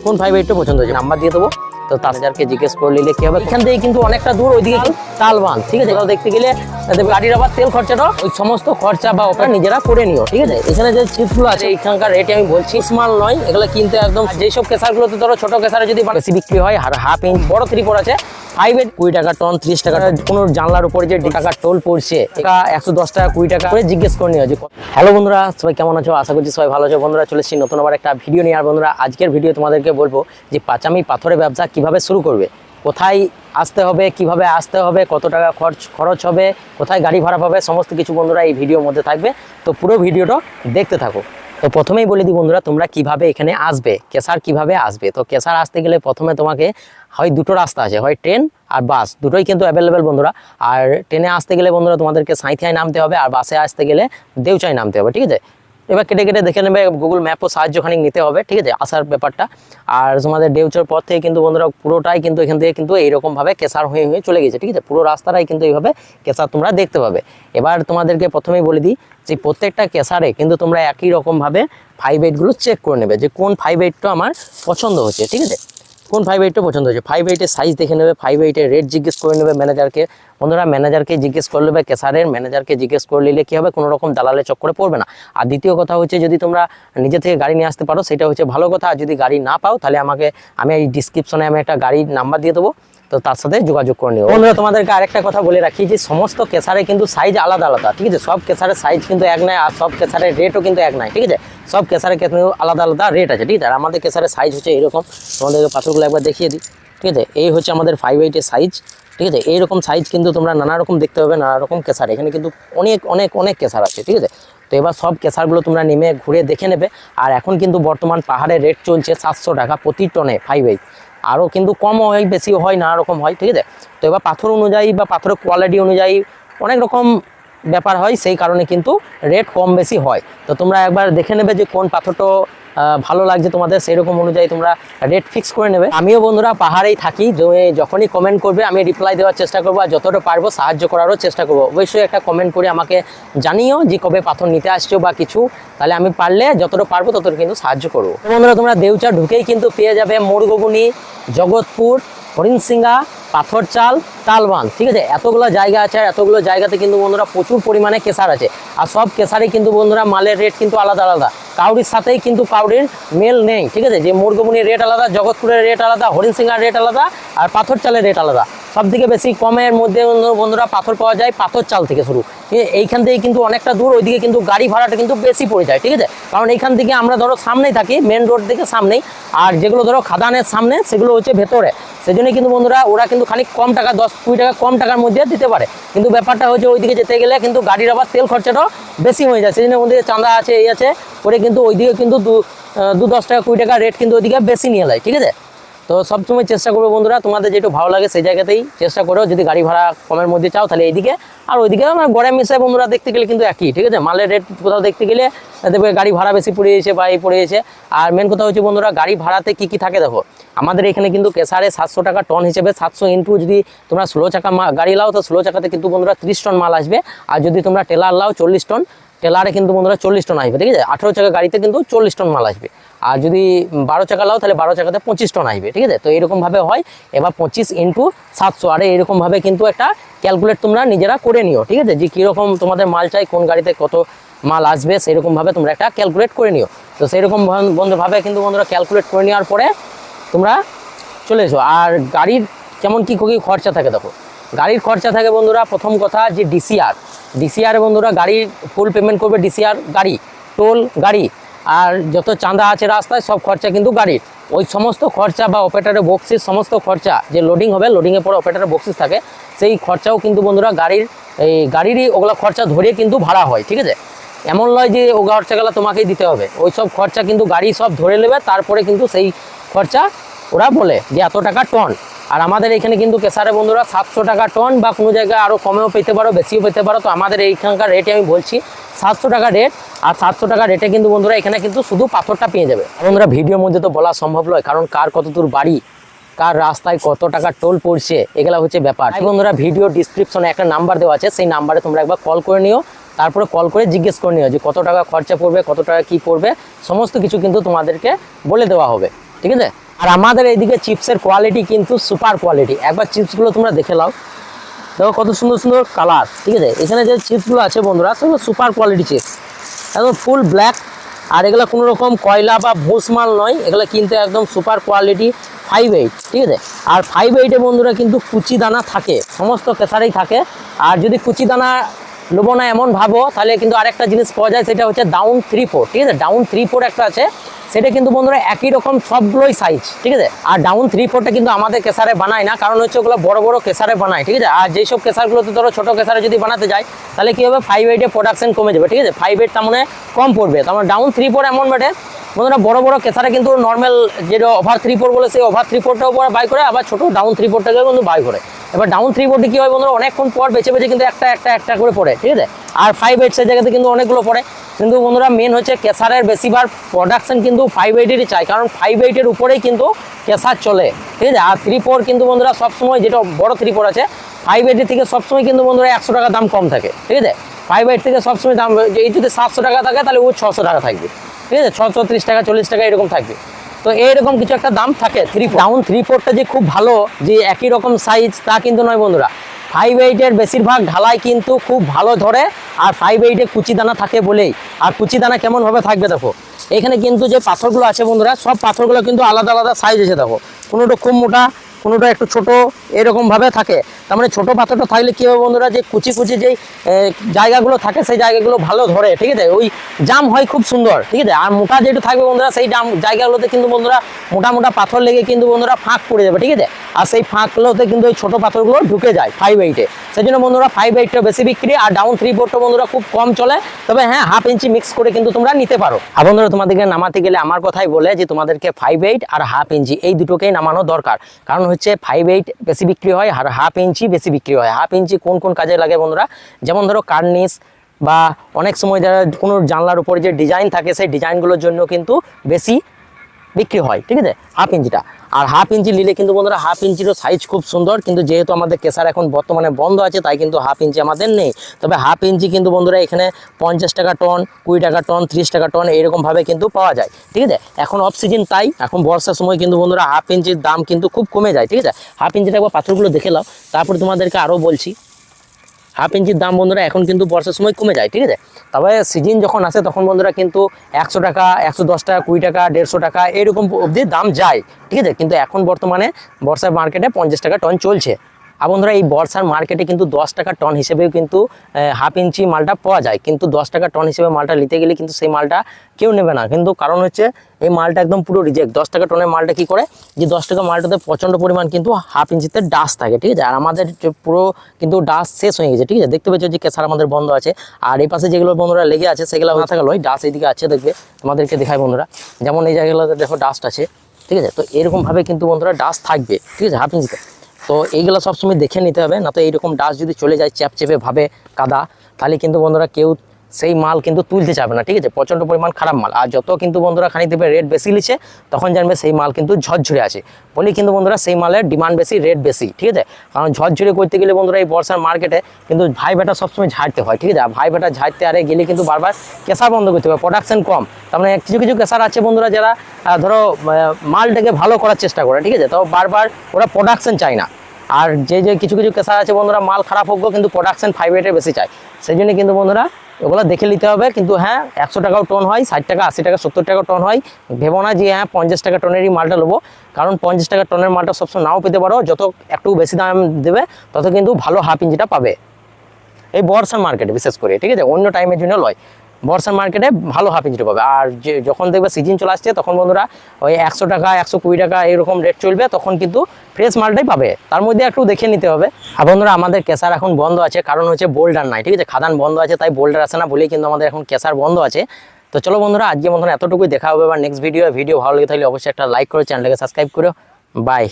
কোন 5/8টা পছন্দ হয়েছে নাম্বার দিয়ে দেবো। তো তাদেরকে জিজ্ঞেস করে নিলে কি হবে, এখান থেকে কিন্তু অনেকটা দূর ওইদিকে তালবান, ঠিক আছে। কোথাও দেখতে গেলে গাড়ির আবার তেল খরচাটা ওই সমস্ত খরচা বা ওটা নিজেরা করে নিও, ঠিক আছে। এখানে যে চিপসগুলো আছে এখানকার রেটে আমি বলছি স্মল নয়, এগুলো কিনতে একদম যেসব কেসারগুলোতে ধরো ছোট কেসারে যদি বেশি বিক্রি হয়, আর হাফ ইঞ্চ বড় 3/4 আছে 5/8 20 টাকা টন, 30 টাকা। কোনো জানলার উপরে যে টাকা টোল পড়ছে এটা 110 টাকা 20 টাকা করে জিজ্ঞেস করে নিও। হ্যালো বন্ধুরা, সবাই কেমন আছো? আশা করছি সবাই ভালো আছো। বন্ধুরা চলে এসেছি নতুন আবার একটা ভিডিও নিয়ে। আর বন্ধুরা আজকের ভিডিও তোমাদেরকে বলবো যে পাঁচামি পাথরের ব্যবসা কিভাবে শুরু করবে, কোথায় আসতে হবে, কিভাবে আসতে হবে, কত টাকা খরচ হবে, কোথায় গাড়ি ভাড়া পাবে, সমস্ত কিছু বন্ধুরা এই ভিডিওর মধ্যে থাকবে। তো পুরো ভিডিওটা দেখতে থাকো। তো প্রথমেই বলে দিই বন্ধুরা, তোমরা কিভাবে এখানে আসবে, কেসার কিভাবে আসবে। তো কেসার আসতে গেলে প্রথমে তোমাকে হয় দুটো রাস্তা আছে, হয় ট্রেন আর বাস, দুটোই কিন্তু অ্যাভেলেবেল বন্ধুরা। আর ট্রেনে আসতে গেলে বন্ধুরা তোমাদেরকে সাঁইথিয়ায় নামতে হবে, আর বাসে আসতে গেলে দেউচায় নামতে হবে, ঠিক আছে। এবার কেটে কেটে দেখে নেবে, গুগল ম্যাপও সাহায্য খানিক নিতে হবে, ঠিক আছে, আসার ব্যাপারটা। আর তোমাদের দেউচার পর থেকে কিন্তু বন্ধুরা পুরোটাই কিন্তু এখান থেকে কিন্তু এইরকমভাবে কেসার হয়ে চলে গেছে, ঠিক আছে। পুরো রাস্তাটাই কিন্তু এইভাবে কেসার তোমরা দেখতে পাবে। এবার তোমাদেরকে প্রথমেই বলে দিই যে প্রত্যেকটা কেসারে কিন্তু তোমরা একই রকমভাবে 5/8গুলো চেক করে নেবে যে কোন 5/8টা আমার পছন্দ হচ্ছে, ঠিক আছে। কোন 5/8টা পছন্দ হচ্ছে, 5/8-এর সাইজ দেখে নেবে, 5/8-এর রেট জিজ্ঞেস করে নেবে ম্যানেজারকে। বন্ধুরা ম্যানেজারকে জিজ্ঞেস করে নেবে, কেসারের ম্যানেজারকে জিজ্ঞেস করে নিলে কী হবে, কোনো রকম দালালের চক্করে পড়বে না। আর দ্বিতীয় কথা হচ্ছে, যদি তোমরা নিজে থেকে গাড়ি নিয়ে আসতে পারো সেটা হচ্ছে ভালো কথা। আর যদি গাড়ি না পাও তাহলে আমি এই ডিসক্রিপশনে একটা গাড়ির নাম্বার দিয়ে দেবো, তো তার সাথে যোগাযোগ করে নিও। বন্ধুরা তোমাদেরকে আরেকটা কথা বলে রাখি যে সমস্ত কেসারে কিন্তু সাইজ আলাদা আলাদা, ঠিক আছে। সব কেসারের সাইজ কিন্তু এক নয়, আর সব কেসারের রেটও কিন্তু এক নয়, ঠিক আছে। সব কেসারের কিন্তু আলাদা আলাদা রেট আছে, ঠিক আছে। আর আমাদের কেসারের সাইজ হচ্ছে এরকম, তোমাদেরকে পাথরগুলো একবার দেখিয়ে দিই, ঠিক আছে। এই হচ্ছে আমাদের 5/8-এর সাইজ, ঠিক আছে। এইরকম সাইজ কিন্তু তোমরা নানা রকম দেখতে পাবে, নানা রকম কেসার। এখানে কিন্তু অনেক অনেক অনেক কেসার আছে, ঠিক আছে। তো এবার সব কেসারগুলো তোমরা নেমে ঘুরে দেখে নেবে। আর এখন কিন্তু বর্তমান পাহাড়ের রেট চলছে 700 টাকা প্রতি টনে 5/8, আরও কিন্তু কম হয়, বেশিও হয়, নানা রকম হয়, ঠিক আছে। তো এবার পাথর অনুযায়ী বা পাথরের কোয়ালিটি অনুযায়ী অনেক রকম ব্যাপার হয়, সেই কারণে কিন্তু রেট কম বেশি হয়। তো তোমরা একবার দেখে নেবে যে কোন পাথরটা ভালো লাগছে তোমাদের, সেই রকম অনুযায়ী তোমরা রেট ফিক্স করে নেবে। আমিও বন্ধুরা পাহাড়েই থাকি, যখনই কমেন্ট করবে আমি রিপ্লাই দেওয়ার চেষ্টা করবো, আর যতটা পারবো সাহায্য করারও চেষ্টা করবো। অবশ্যই একটা কমেন্ট করে আমাকে জানিও যে কবে পাথর নিতে আসছো বা কিছু, তাহলে আমি পারলে যতটা পারবো ততটা কিন্তু সাহায্য করবো। বন্ধুরা তোমরা দেউচা ঢুকেই কিন্তু পেয়ে যাবে মোড়গুগুনি, জগৎপুর, হরিণসিঙ্গা, পাথর চাল, তালবান, ঠিক আছে। এতগুলো জায়গা আছে, আর এতগুলো জায়গাতে কিন্তু বন্ধুরা প্রচুর পরিমাণে কেসার আছে। আর সব কেসারে কিন্তু বন্ধুরা মালের রেট কিন্তু আলাদা আলাদা, কাউরির সাথেই কিন্তু কাউরির মেল নেই, ঠিক আছে। যে মোড়গুমুনির রেট আলাদা, জগৎপুরের রেট আলাদা, হরিণসিঙ্গার রেট আলাদা, আর পাথর চালের রেট আলাদা। সব থেকে বেশি কমের মধ্যে বন্ধুরা পাথর পাওয়া যায় পাথর চাল থেকে শুরু। এইখান থেকে কিন্তু অনেকটা দূর, ওইদিকে কিন্তু গাড়ি ভাড়াটা কিন্তু বেশি পড়ে যায়, ঠিক আছে। কারণ এইখান থেকে আমরা ধরো সামনেই থাকি, মেন রোড থেকে সামনেই, আর যেগুলো ধরো খাদানের সামনে সেগুলো হচ্ছে ভেতরে। সেই জন্যই কিন্তু বন্ধুরা ওরা কিন্তু খানিক কম টাকা, 10-20 টাকা কম টাকার মধ্যে দিতে পারে। কিন্তু ব্যাপারটা হচ্ছে ওইদিকে যেতে গেলে কিন্তু গাড়ির আবার তেল খরচাটাও বেশি হয়ে যায়। সেই জন্য ওদিকে চাঁদা আছে, এই আছে করে কিন্তু ওইদিকে কিন্তু 10 টাকা 20 টাকা রেট কিন্তু ওইদিকে বেশি নিয়ে যায়, ঠিক আছে। তো সবসময় চেষ্টা করবো বন্ধুরা, তোমাদের যেটু ভালো লাগে সেই জায়গাতেই চেষ্টা করো। যদি গাড়ি ভাড়া কমের মধ্যে চাও তাহলে এইদিকে, আর ওইদিকে মানে গড়ে মিশে বন্ধুরা দেখতে গেলে কিন্তু একই, ঠিক আছে। মালের রেট কোথাও দেখতে গেলে দেখবে গাড়ি ভাড়া বেশি পড়িয়েছে বা এই পড়িয়েছে। আর মেন কথা হচ্ছে বন্ধুরা, গাড়ি ভাড়াতে কী কী থাকে দেখো। আমাদের এখানে কিন্তু কেসারে 700 টাকা টন হিসেবে, 700 ইন্টু যদি তোমরা 16 চাকা গাড়ি লাও তো 16 চাকাতে কিন্তু বন্ধুরা 30 টন মাল আসবে। আর যদি তোমরা টেলার লাও 40 টন, টেলারে কিন্তু বন্ধুরা 40 টন আসবে, ঠিক আছে। 18 চাকা গাড়িতে কিন্তু 40 টন মাল আসবে। আর যদি 12 চাকা লাও তাহলে 12 চাকাতে 25 টন আসবে, ঠিক আছে। তো এরকমভাবে হয়। এবার 25 ইন্টু 700, আরে এরকমভাবে কিন্তু একটা ক্যালকুলেট তোমরা নিজেরা করে নিও, ঠিক আছে। যে কীরকম তোমাদের মাল চাই, কোন গাড়িতে কত মাল আসবে, সেইরকমভাবে তোমরা একটা ক্যালকুলেট করে নিও। তো সেইরকম বন্ধুভাবে কিন্তু বন্ধুরা ক্যালকুলেট করে নেওয়ার পরে তোমরা চলে এসো। আর গাড়ির কেমন কী খরচা থাকে দেখো। গাড়ির খরচা থাকে বন্ধুরা, প্রথম কথা যে ডিসিআর বন্ধুরা গাড়ির ফুল পেমেন্ট করবে ডিসিআর, গাড়ি টোল গাড়ি, আর যত চাঁদা আছে রাস্তায় সব খরচা কিন্তু গাড়ির। ওই সমস্ত খরচা বা অপারেটরের বক্সিস, সমস্ত খরচা যে লোডিং হবে, লোডিংয়ের পরে অপারেটরের বক্সিস থাকে, সেই খরচাও কিন্তু বন্ধুরা গাড়িরই ওগুলো খরচা ধরে কিন্তু ভাড়া হয়, ঠিক আছে। এমন নয় যে ও খরচাগুলো তোমাকেই দিতে হবে, ওই সব খরচা কিন্তু গাড়ি সব ধরে নেবে, তারপরে কিন্তু সেই খরচা ওরা বলে যে এত টাকা টন। আর আমাদের এইখানে কিন্তু কেসারে বন্ধুরা 700 টাকা টন, বা কোনো জায়গায় আরও কমেও পেতে পারো, বেশিও পেতে পারো। তো আমাদের এইখানকার রেটে আমি বলছি 700 টাকা রেট। আর 700 টাকা রেটে কিন্তু বন্ধুরা এখানে কিন্তু শুধু পাথরটা পেয়ে যাবে। বন্ধুরা ভিডিওর মধ্যে তো বলা সম্ভব নয়, কারণ কার কত দূর বাড়ি, কার রাস্তায় কত টাকা টোল পড়ছে, এগুলা হচ্ছে ব্যাপার। বন্ধুরা ভিডিও ডিসক্রিপশনে একটা নাম্বার দেওয়া আছে, সেই নাম্বারে তোমরা একবার কল করে নিও। তারপরে কল করে জিজ্ঞেস করে নিও যে কত টাকা খরচা পড়বে, কত টাকা কী পড়বে, সমস্ত কিছু কিন্তু তোমাদেরকে বলে দেওয়া হবে। ঠিক আছে। আর আমাদের এইদিকে চিপসের কোয়ালিটি কিন্তু সুপার কোয়ালিটি, একবার চিপসগুলো তোমরা দেখে নাও, দেখো কত সুন্দর সুন্দর কালার, ঠিক আছে। এখানে যে চিপসগুলো আছে বন্ধুরা সেগুলো সুপার কোয়ালিটি চিপস, একদম ফুল ব্ল্যাক। আর এগুলো কোনো রকম কয়লা বা ভুস মাল নয়, এগুলো কিন্তু একদম সুপার কোয়ালিটি 5-8, ঠিক আছে। আর 5-8-এ বন্ধুরা কিন্তু কুচি দানা থাকে, সমস্ত কেসারেই থাকে। আর যদি কুচি দানা নেবো না এমন ভাবো, তাহলে কিন্তু আরেকটা জিনিস পাওয়া যায়, সেটা হচ্ছে ডাউন 3-4, ঠিক আছে। ডাউন 3-4 একটা আছে, সেটা কিন্তু বন্ধুরা একই রকম সবগুলোই সাইজ, ঠিক আছে। আর ডাউন 3-4টা কিন্তু আমাদের কেসারে বানায় না, কারণ হচ্ছে ওগুলো বড় বড় কেসারে বানায়, ঠিক আছে। আর যেসব কেসারগুলোতে ধরো ছোটো কেসারে যদি বানাতে যায়, তাহলে কী হবে 5-8-এ প্রোডাকশন কমে যাবে, ঠিক আছে। 5-8 তার মানে কম পড়বে, তার মানে ডাউন 3-4 এমন বেটে বন্ধুরা বড় বড় কেসারে কিন্তু নর্মাল যেটা ওভার 3-4 বলে, সেই ওভার 3-4টাও বাই করে, আবার ছোটো ডাউন 3-4টাকে কিন্তু বাই করে। এবার ডাউন 3-4 কি হয় বন্ধুরা, অনেকক্ষণ পর বেছে বেছে কিন্তু একটা করে পড়ে, ঠিক আছে। আর 5-8 সেই জায়গাতে কিন্তু অনেকগুলো পড়ে। কিন্তু বন্ধুরা মেন হচ্ছে কেসারের বেশিরভাগ প্রোডাকশন কিন্তু 5-8-এরই চাই, কারণ 5-8-এর উপরেই কিন্তু কেসার চলে, ঠিক আছে। আর 3-4 কিন্তু বন্ধুরা সবসময়, যেটা বড় 3-4 আছে, 5-8-এর থেকে সবসময় কিন্তু বন্ধুরা 100 টাকা দাম কম থাকে, ঠিক আছে। 5-8 থেকে সবসময় দাম, এই যদি 700 টাকা থাকে তাহলে ও 600 টাকা থাকবে, ঠিক আছে। 630 টাকা 40 টাকা এরকম থাকবে। তো এইরকম কিছু একটা দাম থাকে। ডাউন 3-4টা যে খুব ভালো, যে একই রকম সাইজ তা কিন্তু নয় বন্ধুরা। 5-8-এর বেশিরভাগ ঢালাই কিন্তু খুব ভালো ধরে, আর 5-8-এ কুচি দানা থাকে বলেই। আর কুচি দানা কেমনভাবে থাকবে দেখো, এখানে কিন্তু যে পাথরগুলো আছে বন্ধুরা, সব পাথরগুলো কিন্তু আলাদা আলাদা সাইজ আছে দেখো, কোনোটা খুব মোটা, কোনোটা একটু ছোট, এরকমভাবে থাকে। তার মানে ছোটো পাথরটা থাকলে কী হবে বন্ধুরা, যে কুচি কুচি যেই জায়গাগুলো থাকে সেই জায়গাগুলো ভালো ধরে, ঠিক আছে। ওই জাম হয় খুব সুন্দর, ঠিক আছে। আর মোটা যেটা থাকবে বন্ধুরা, সেই জায়গাগুলোতে কিন্তু বন্ধুরা মোটা মোটা পাথর লেগে কিন্তু বন্ধুরা ফাঁক পড়ে যাবে, ঠিক আছে। আর সেই ফাঁকগুলোতে কিন্তু ওই ছোটো পাথরগুলো ঢুকে যায় 5-8-এ। সেই জন্য বন্ধুরা 5-8টা বেশি বিক্রি, আর ডাউন 3-4টা বন্ধুরা খুব কম চলে। তবে হ্যাঁ, 1/2 ইঞ্চি মিক্স করে কিন্তু তোমরা নিতে পারো। আর বন্ধুরা তোমাদেরকে নামাতে গেলে আমার কথাই বলে যে তোমাদেরকে 5-8 আর 1/2 ইঞ্চি এই দুটোকেই নামানো দরকার। কারণ হচ্ছে 5-8 বেশি বিক্রি হয়, আর 1/2 ইঞ্চি বেশি বিক্রি হয়। 1/2 ইঞ্চি কোন কোন কাজে লাগে বন্ধুরা, যেমন ধরো কার্নিস, বা অনেক সময় যারা কোনো জানলার উপরে যে ডিজাইন থাকে সেই ডিজাইনগুলোর জন্য কিন্তু বেশি বিক্রি হয়, ঠিক আছে 1/2 ইঞ্চিটা। আর 1/2 ইঞ্চি নিলে কিন্তু বন্ধুরা 1/2 ইঞ্চিরও সাইজ খুব সুন্দর, কিন্তু যেহেতু আমাদের কেসার এখন বর্তমানে বন্ধ আছে, তাই কিন্তু 1/2 ইঞ্চি আমাদের নেই। তবে 1/2 ইঞ্চি কিন্তু বন্ধুরা এখানে 50 টাকা টন, 20 টাকা টন, 30 টাকা টন এইরকমভাবে কিন্তু পাওয়া যায়, ঠিক আছে। এখন অফ সিজন, তাই এখন বর্ষার সময় কিন্তু বন্ধুরা 1/2 ইঞ্চির দাম কিন্তু খুব কমে যায়, ঠিক আছে। 1/2 ইঞ্চিটা একবার পাথরগুলো দেখে নাও, তারপরে তোমাদেরকে আরও বলছি। 1/2 ইঞ্চির দাম বন্ধুরা এখন কিন্তু বর্ষার সময় কমে যায়, ঠিক আছে। তবে সিজন যখন আসে তখন বন্ধুরা কিন্তু 100 টাকা, 110 টাকা, 20 টাকা, 150 টাকা এরকম অবধি দাম যায়, ঠিক আছে। কিন্তু এখন বর্তমানে বর্ষার মার্কেটে 50 টাকা টন চলছে। আর বন্ধুরা এই বর্ষার মার্কেটে কিন্তু 10 টাকা টন হিসেবেও কিন্তু 1/2 ইঞ্চি মালটা পাওয়া যায়, কিন্তু 10 টাকা টন হিসেবে মালটা নিতে গেলে কিন্তু সেই মালটা কেউ নেবে না, কিন্তু কারণ হচ্ছে এই মালটা একদম পুরো রিজেক্ট। 10 টাকা টনের মালটা কি করে, যে 10 টাকা মালটাতে প্রচণ্ড পরিমাণ কিন্তু 1/2 ইঞ্চিতে ডাস্ট থাকে, ঠিক আছে। আর আমাদের পুরো কিন্তু ডাস্ট শেষ হয়ে গেছে, ঠিক আছে। দেখতে পাচ্ছ যে কেসার আমাদের বন্ধ আছে, আর এই পাশে যেগুলো বন্ধুরা লেগে আছে সেগুলো না থাকলে ওই ডাস্ট এদিকে আছে, দেখবে তোমাদেরকে দেখায় বন্ধুরা, যেমন এই জায়গাগুলোতে দেখো ডাস্ট আছে, ঠিক আছে। তো এরকমভাবে কিন্তু বন্ধুরা ডাস্ট থাকবে, ঠিক আছে 1/2 ইঞ্চিতে। তো এইগুলো সবসময় দেখে নিতে হবে, না তো এইরকম ডাস্ট যদি চলে যায় চ্যাপচেপে ভাবে কাদা, তাহলে কিন্তু বন্ধুরা কেউ সেই মাল কিন্তু তুলতে চাবে না, ঠিক আছে। প্রচণ্ড পরিমাণ খারাপ মাল। আর যত কিন্তু বন্ধুরা খানি দেবে রেট বেশি লিছে, তখন জানবে সেই মাল কিন্তু ঝরঝরে আছে বলি, কিন্তু বন্ধুরা সেই মালের ডিমান্ড বেশি, রেট বেশি, ঠিক আছে। কারণ ঝরঝরে করতে গেলে বন্ধুরা এই বর্ষার মার্কেটে কিন্তু ভাই বেটা সবসময় ঝাড়তে হয়, ঠিক আছে। আর ভাই বেটা ঝাড়তে আরে গেলে কিন্তু বারবার কেসার বন্ধ করতে হবে, প্রোডাকশন কম। তার মানে কিছু কিছু কেসার আছে বন্ধুরা যারা ধরো মালটাকে ভালো করার চেষ্টা করে, ঠিক আছে, তো বারবার ওরা প্রোডাকশন চায় না। আর যে কিছু কিছু কেসার আছে বন্ধুরা মাল খারাপ হোক কিন্তু প্রোডাকশন 5-8-এর বেশি চায়, সেই জন্য কিন্তু বন্ধুরা ওগুলো দেখে নিতে হবে। কিন্তু হ্যাঁ 100 টাকাও টন হয়, 60 টাকা, 80 টাকা, 70 টাকা টন হয়। ভেবো না যে হ্যাঁ 50 টাকা টনেরই মালটা নেবো, কারণ 50 টাকা টনের মালটা সবসময় নাও পেতে পারো। যত একটু বেশি দাম দেবে তত কিন্তু ভালো 1/2 ইঞ্চিটা পাবে এই বর্ষার মার্কেটে বিশেষ করে, ঠিক আছে। অন্য টাইমের জন্য লয়, বর্ষার মার্কেটে ভালো 1/2 ইঞ্চিটা পাবে। আর যে যখন দেখবে সিজন চলে আসছে তখন বন্ধুরা ওই 100 টাকা, 120 টাকা এরকম রেট চলবে, তখন কিন্তু ফ্রেশ মালটাই পাবে। তার মধ্যে একটু দেখে নিতে হবে। আর বন্ধুরা আমাদের কেসার এখন বন্ধ আছে, কারণ হচ্ছে বোল্ডার নাই, ঠিক আছে। খাদান বন্ধ আছে, তাই বোল্ডার আসে না বলেই কিন্তু আমাদের এখন কেসার বন্ধ আছে। তো চলো বন্ধুরা আজকে মতন এতটুকুই, দেখা হবে। বা নেক্সট ভিডিও ভালো লেগে থাকলে অবশ্যই একটা লাইক করো, চ্যানেলটাকে সাবস্ক্রাইব করো। বাই।